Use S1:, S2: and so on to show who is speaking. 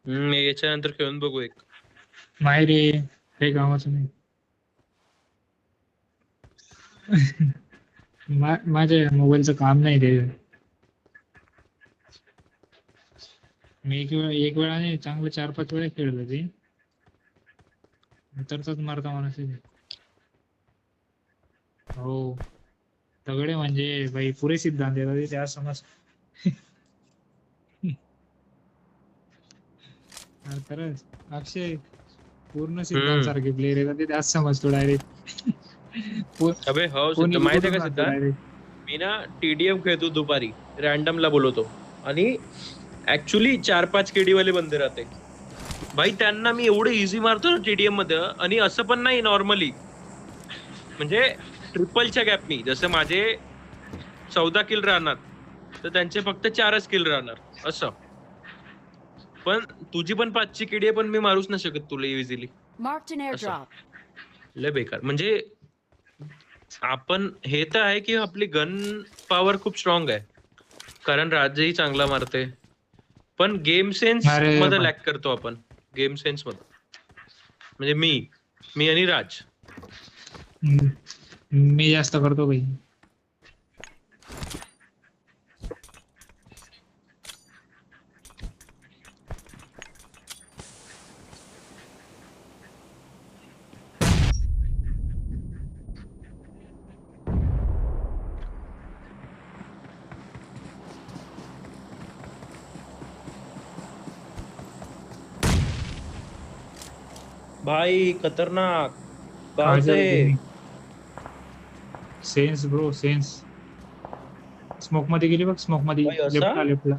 S1: याच्यानंतर खेळून बघू एक.
S2: नाही रे, काही कामाचं नाही. माझ्या मोबाईलचं काम नाही रे. मी एक वेळा नाही, चांगलं 4-5 वेळा खेळलो ते. नंतरच मारता माणूस आहे. हो, तगडे म्हणजे भाई पुरे सिद्धांत येतात ते, त्या समज. खरंच अक्षय पूर्ण सिद्धांत
S1: हम्म
S2: सारखे प्लेयर येतात ते, त्याच समजतो डायरेक्ट.
S1: अबे हो
S2: कोणी बी
S1: माहिती आहे
S2: कुठून
S1: का
S2: म्हणतो
S1: सिद्धार्थ,
S2: डायरेक्ट.
S1: मी ना टीडीएम खेळतो दुपारी, रॅन्डमला बोलवतो आणि ऍक्च्युली 4-5 केडी वाले बंदे राहते भाई, त्यांना मी एवढं इझी मारतो ना टीडीएम मध्ये. आणि असं पण नाही नॉर्मली, म्हणजे ट्रिपलच्या गॅपनी. जसं माझे 14 किल राहणार तर त्यांचे फक्त 4च किल राहणार असं. पण तुझी पण 5ची केडी आहे, पण मी मारूच नाही शकत तुला इझिली
S3: Marked an
S1: असं.
S3: airdrop.
S1: लय बेकार. म्हणजे आपण हे तर आहे की आपली गन पॉवर खूप स्ट्रॉंग आहे, कारण राजही चांगला मारते, पण गेम सेन्स
S2: अरे
S1: मध्ये
S2: बा-
S1: लॅक करतो आपण. गेम सेन्स मध्ये म्हणजे मी आणि राज.
S2: मी जास्त करतो भाई.
S1: भाई खतरनाक कहाँ से.
S2: Kajal gaming. Sense bro, sense. Smoke मध्ये गेली बघ, स्मोक मध्ये
S1: भाई असा
S2: लेफ्टला लेफ्टला.